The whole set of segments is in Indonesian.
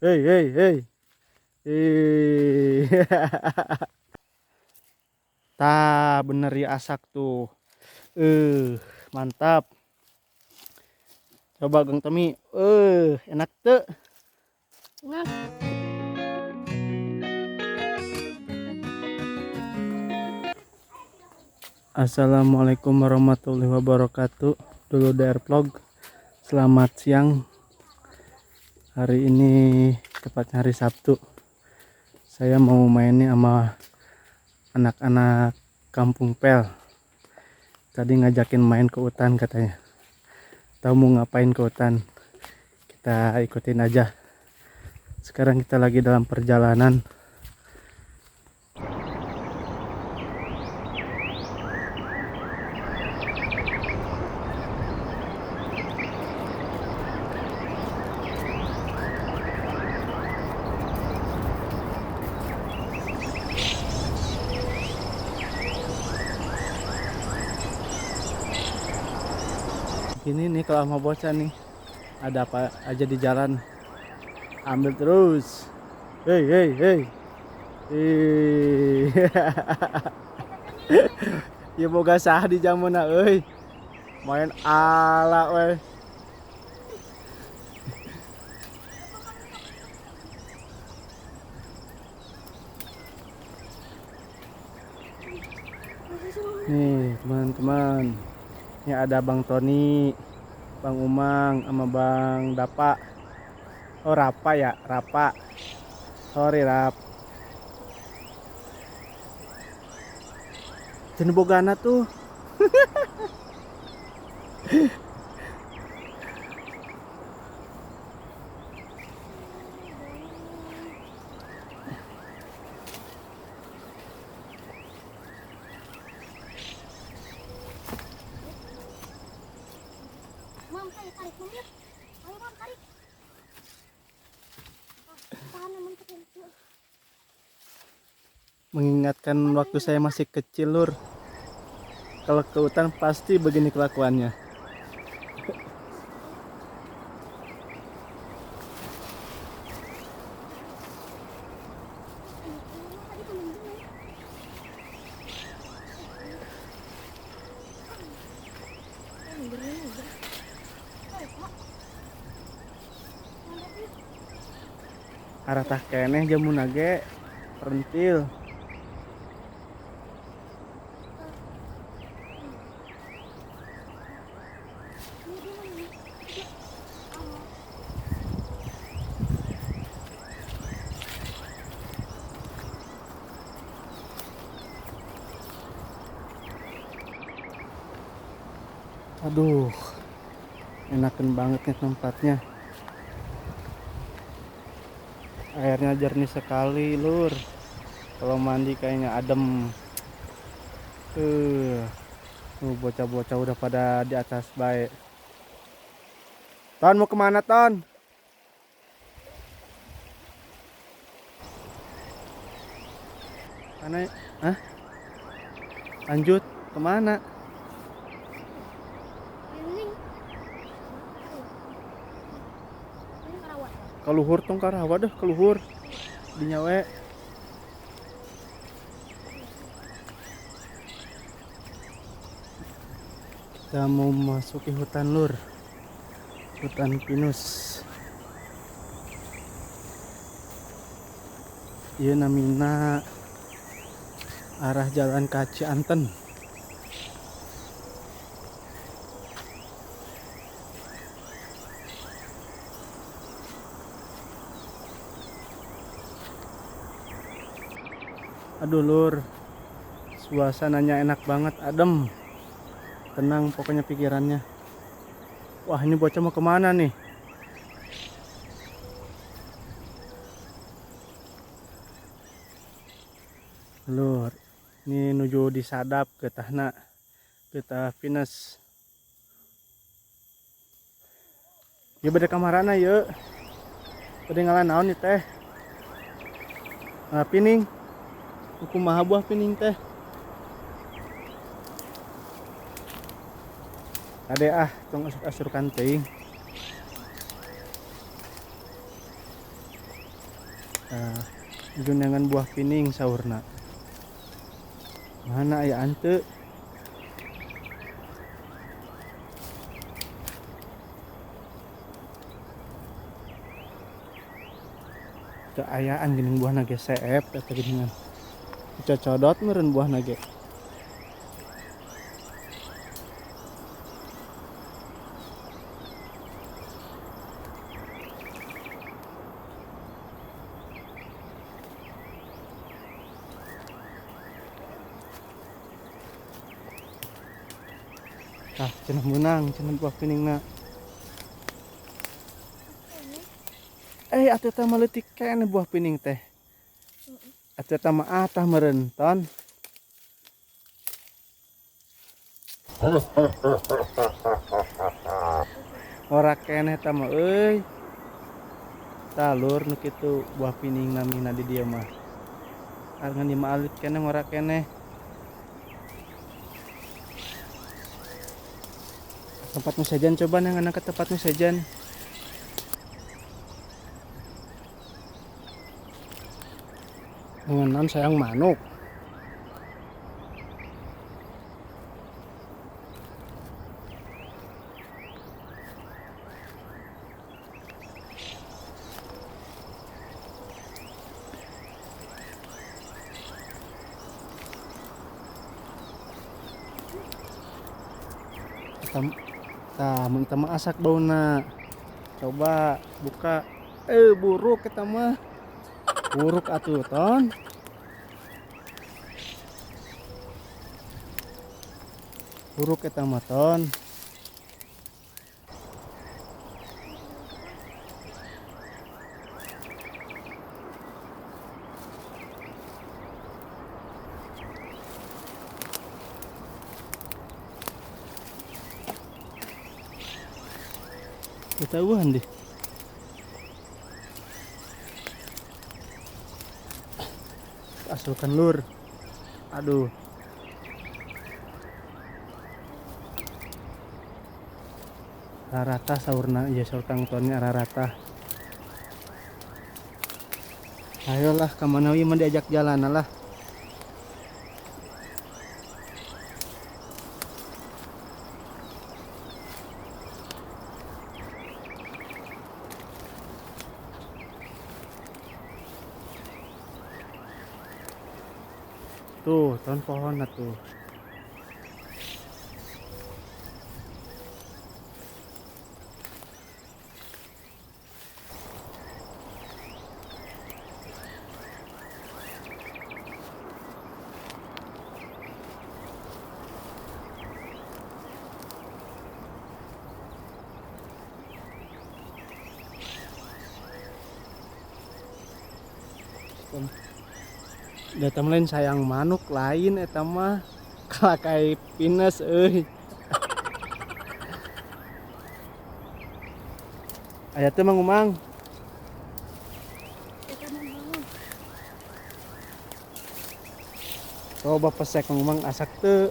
Hei, hei, hei. Ih. Tah, bener ya asak tuh. Mantap. Coba Gang Tomi. Enak tuh. Enak. Assalamualaikum warahmatullahi wabarakatuh. Dulu DR Vlog. Selamat siang. Hari ini tepatnya hari Sabtu. Saya mau main nih sama anak-anak Kampung Pel. Tadi ngajakin main ke hutan katanya. Tahu mau ngapain ke hutan? Kita ikutin aja. Sekarang kita lagi dalam perjalanan. Ini nih kalau mau bocah nih, ada apa aja di jalan, ambil terus. Hei, hei, hei. Ya boga sah di jamuna euy. Main ala we. Nih, teman-teman. Ini ada Bang Tony, Bang Umang sama Bang Dapa. Oh, Rapa ya, Rapa. Sorry, Rap. Jenis bogana tuh. Mam, ayo tarik Mam ya. Ayo Mam, tarik. Tahan Mam kecil. Mengingatkan waktu saya masih kecil, Lur. Kalau ke hutan pasti begini kelakuannya. Arah tah keneh jamuna ge perentil. Aduh, enakan banget nih tempatnya. Airnya jernih sekali, Lur. Kalau mandi kayaknya adem. Bocah-bocah udah pada di atas baik. Ton mau kemana, Ton? Mana? Hah? Lanjut kemana? Keluhur tong karawa dah, keluhur di nyawe. Kita mau masuki hutan, Lur. Hutan pinus. Iya namina arah jalan ka Cianten. Aduh, Lur, suasananya enak banget, adem, tenang pokoknya pikirannya. Wah, ini bocah mau kemana nih? Lur, ini nuju disadap ke tahna, ke tah Pinus. Ya beda kamarana yuk. Beda ngalah naon nih teh. Nah, pining. Kumaha buah pining teh. Ade tong asur-asurkan teuing. Nah, gunangan buah pining saurna. Mana aya ante? Teu ayaan geuning buahna ge seep eta geuningan. Cocodot meureun buahna ge. Tah cenah meunang cenah buah piningna. Atuh teh mah leutik keneh buah pining teh. Atuh teh mah atah meureun ton. Ora keneh tah mah euy. Tah lur nu kitu buah pining namina di dieu mah. Argan di mah alit keneh ora keneh. Tempatmu sajan coba nang ke tempatmu sajan. Ngenan sayang manuk. Tah mun teu mah asak bauna. Coba buka. Buruk eta mah. Buruk atuh ton. Buruk eta mah ton. Ketahuan deh. Asulkan lur. Aduh. Rarata saurna ieu saur Kang Tony rarata. Ayolah ka mana ieu mah diajak jalan lah. Tuh, tahun pohon tuh. Eta mah lain sayang manuk lain eta mah kalakai pines euy. Aya teh Mang Umang. Coba pesek Mang Umang asak teu.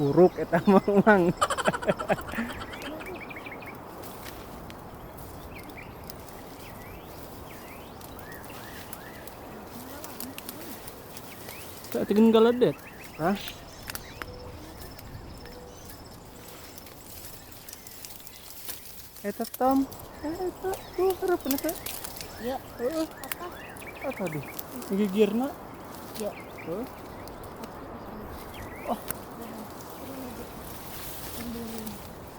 Uruk eta Mang Umang. Tingin galadet. Hah? Eta Tom. Eta tuh harapan eta. Ya, Heeh. apa? Apa tadi? Gigirna. Ya. Heeh.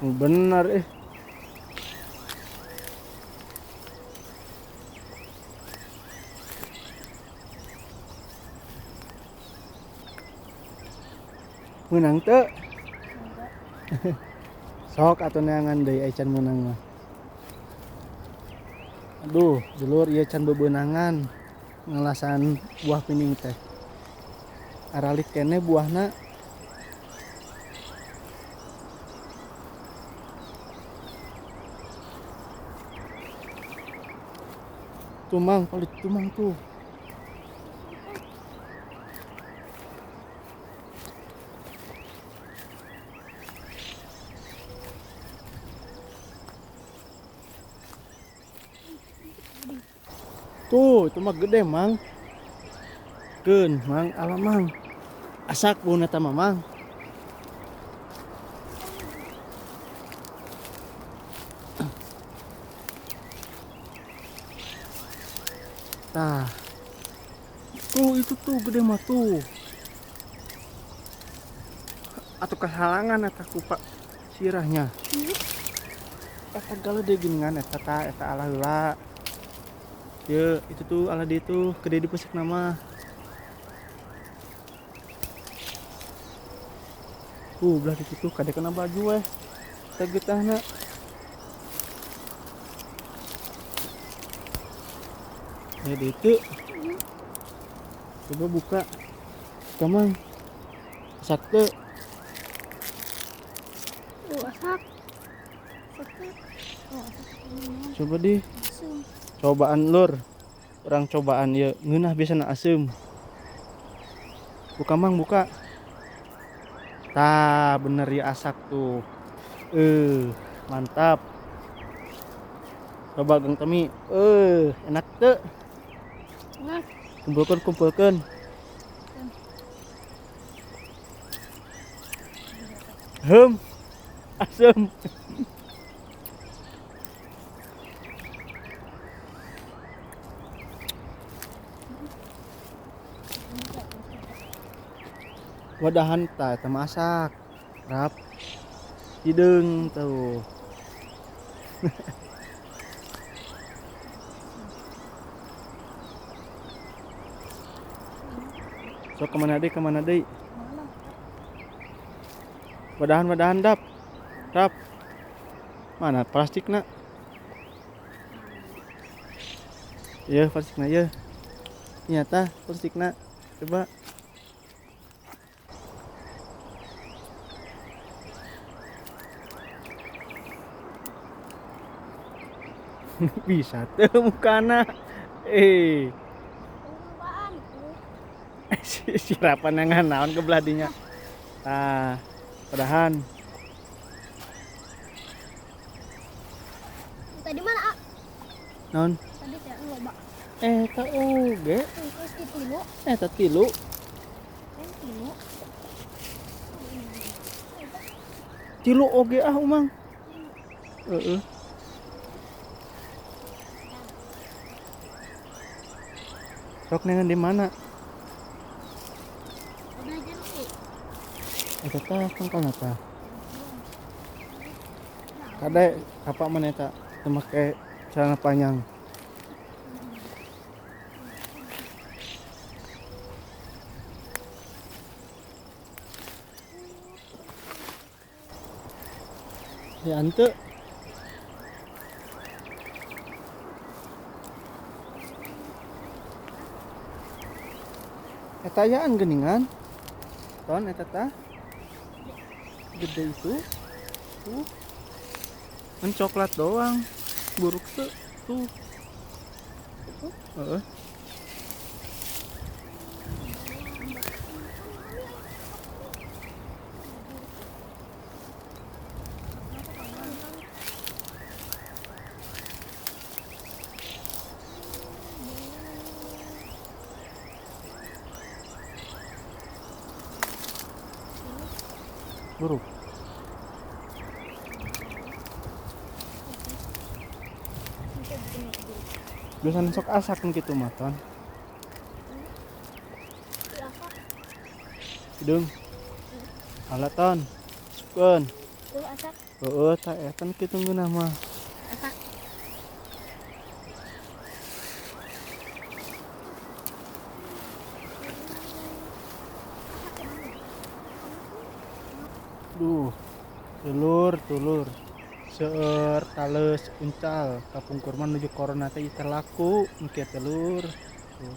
Oh, benar Menang teu? Sok atuh neangan deui ai can menang mah. Aduh, dulur ieu can bebeunangan ngalasan buah pining teh. Aralit keneh buahna. Tumang, palit tumang tuh. Tuh, itu mah gede, Mang. Keun, Mang, alam, Mang. Asak buna eta mah, Mang. Tah. Tuh, itu tuh gede mah tuh. Atuh kehalangan eta ku Pak sirahnya. Eta galede geuningan eta tah eta ala heula. Ye, itu tuh ala di itu gede di pusuk nama. Belah di situ kade kena baju weh. Teh getahna. Ya di itu. Coba buka. Kamang. Sak teu. Asak. Asak. Oh, asak. Coba di Asum. cobaan lur. Orang cobaan ya ngeunah biasana asem. Buka Mang, buka. Tah, bener ya asak tuh. Mantap. Coba Gang Temi. Enak teu. Nah, Kumpulkan, kumpulkan. Asem. Wadahan tah eta masak. Rap. Hideung tuh. So kemana deh, kemana deh? mana? Wadahan, wadahan dap. Dap. Mana plastikna? Iya, plastikna ya. Nyata plastikna. Coba. Bisa tuh mukana. Apaan? Sirapan yang naon ke beladinya. Tah, wadahan. Tadi mana, A? Naon? Tadi teh loba. Eta oge. Terus tilu. Eta tilu. Tilu. Tilu oge ah umang. Heeh. Sok nengen di mana? Belajar sih. Eta tah tangkalna tah. Kade apa mana eta? Teu make celana panjang. Ya ante. Eta yaan geuningan. Ton eta tah. Gede itu. Tuh. Kan coklat doang. Buruk tuh. Tuh. Heeh. Buruk. Biasanya sok asakan gitu mah ton. Hidung. Ala ton. Sukun. Tuh asak. Heeh, tah etan kitu geunah mah. Asak. Duh. Tulur. Seueur tales uncal kapungkur mah nuju corona teh ieu laku engke telur. Tuh.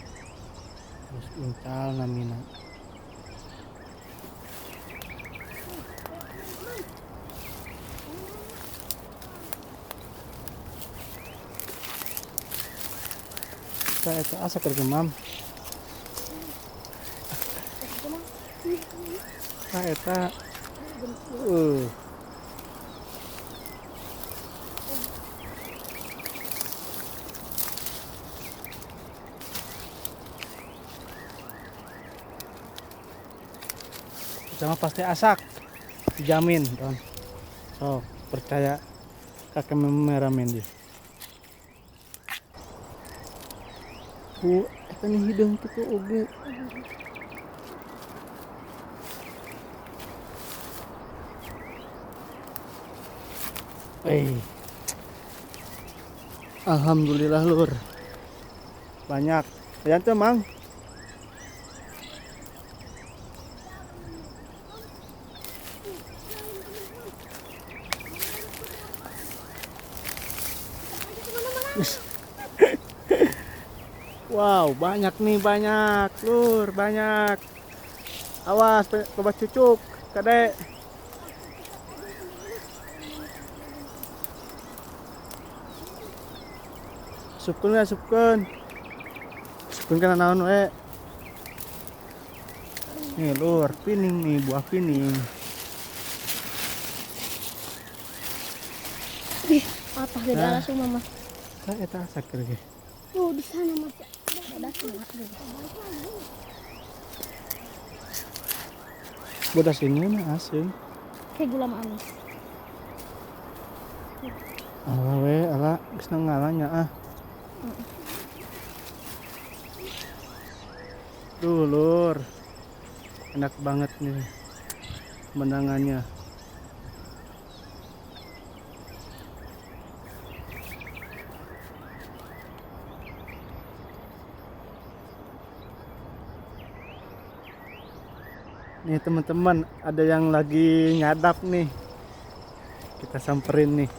Terus uncal namina. Tah eta asa keur gemam. Tah eta sama pasti asak. Dijamin, Don. So, percaya kakek kameramen dia. Eta nih hidung gitu oge. Alhamdulillah lur. Banyak. Lihat tuh, Mang. Wow, banyak nih, banyak, lur, banyak. Awas, coba cucuk, kadek. Supkeun ya, supkeun. Supkeun kana naon we. Nih, lur, pining nih, buah pining. Apa gede alas mama? Eta asak ge. Oh, di sana Mas. Ada semua. Bodas ini mah asin. Kayak gula manis. Ala we, ala geus ngalanya ah. Duh, lur. Enak banget nih pemandangannya. Nih teman-teman, ada yang lagi nyadap nih. Kita samperin nih.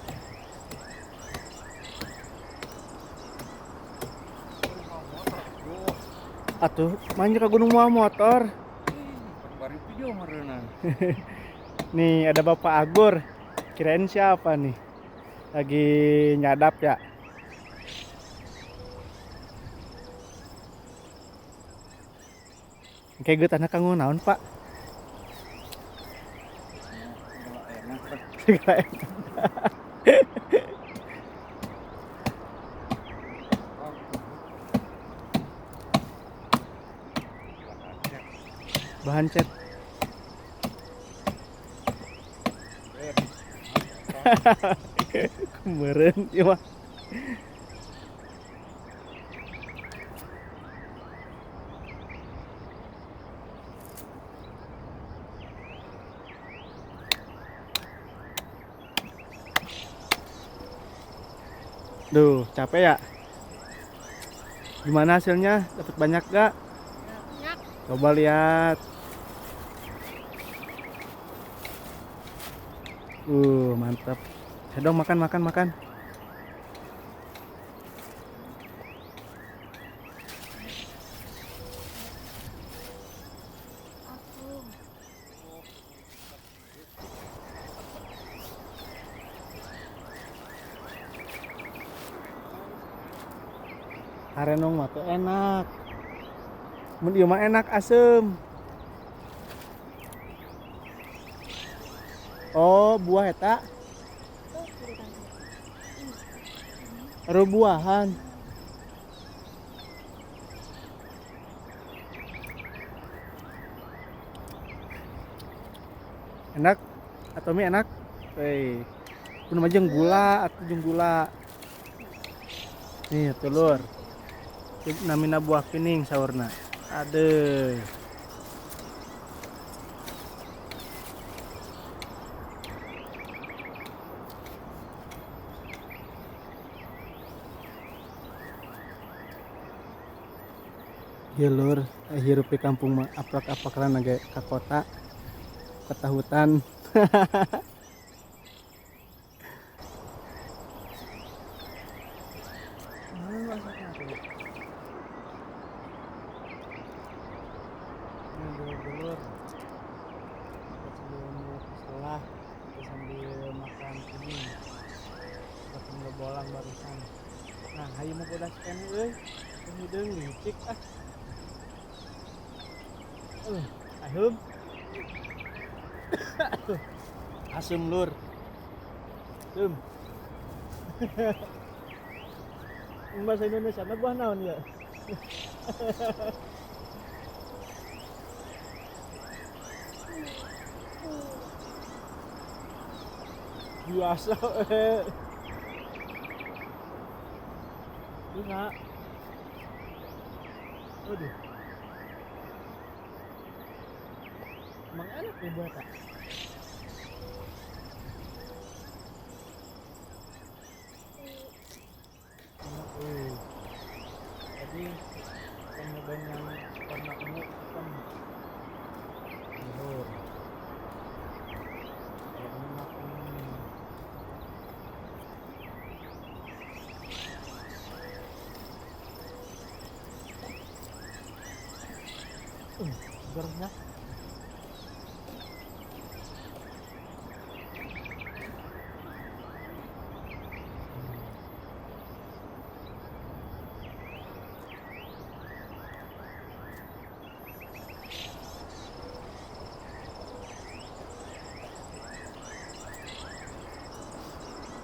Atuh, main ke gunung mual motor. Bari video merenang. Nih ada Bapak Agur. Kirain siapa nih? Lagi nyadap ya. Kayak gue tanya kanggo naon, Pak? Bahan cat. Kemarin ya mah. Duh, capek ya? Gimana hasilnya? Dapat banyak gak? Banyak. Coba lihat. Mantap. Dong makan. Arenong mah teh enak. Mun ieu mah enak asem. Oh, buah eta. Aru buahan. Enak atau mie enak? Kudu mah jeung gula atuh jeung gula. Nih telur. Namina buah pining saurna. Adeuh. Ya lur, hirup di kampung mah aplak-aplak karena ge ka kota hutan. Dulur-dulur sebelum sekolah kita sambil makan pining makan bolang barusan. Nah, hayu mau bodas kene euy. Hidung licik ah. Ahum. Asem lur. Bahasa Indonesia na buah naon ya? biasa Bunga. Aduh. Emang enak ya buat tak? Enak Tadi sama dengan warna ungu hitam. Telur. Enak ini. Segarnya.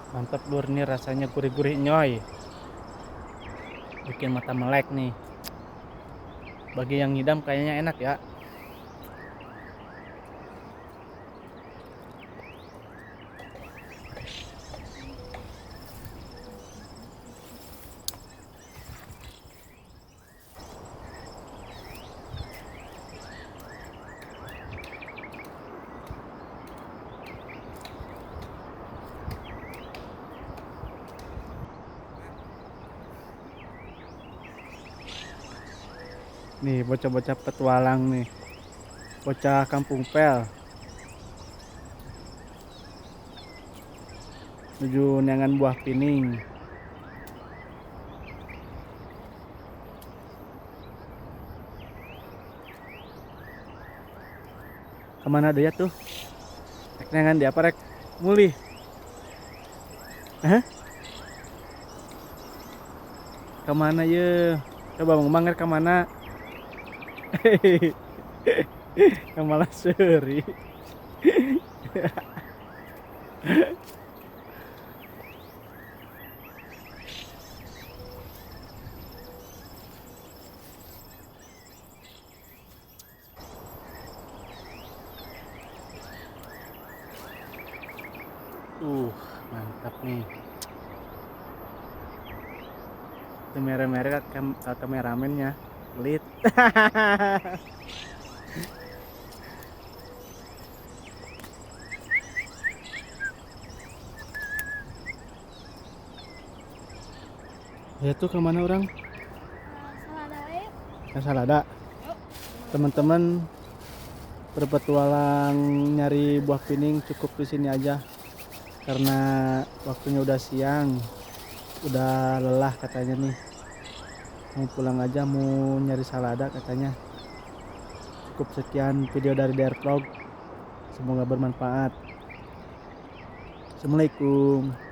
Mantap lur nih, rasanya gurih-gurih nyoy, bikin mata melek nih. Bagi yang ngidam kayaknya enak ya. Nih bocah-bocah petualang nih, bocah kampung pel menuju Neangan Buah Pining. Kemana dia tuh? Rek Neangan dia apa rek? Mulih. Hah? Kemana ye? Coba Mang kemana? Yang malah seri. Mantap nih. Itu merah-merah kameramennya pelit. Ya tuh kemana orang? Salada ayo. Ke Salada. Teman-teman berpetualang nyari buah pining cukup di sini aja. Karena waktunya udah siang, udah lelah katanya nih. Mau pulang aja, mau nyari Salada katanya. Cukup sekian video dari DR Vlog. Semoga bermanfaat. Assalamualaikum.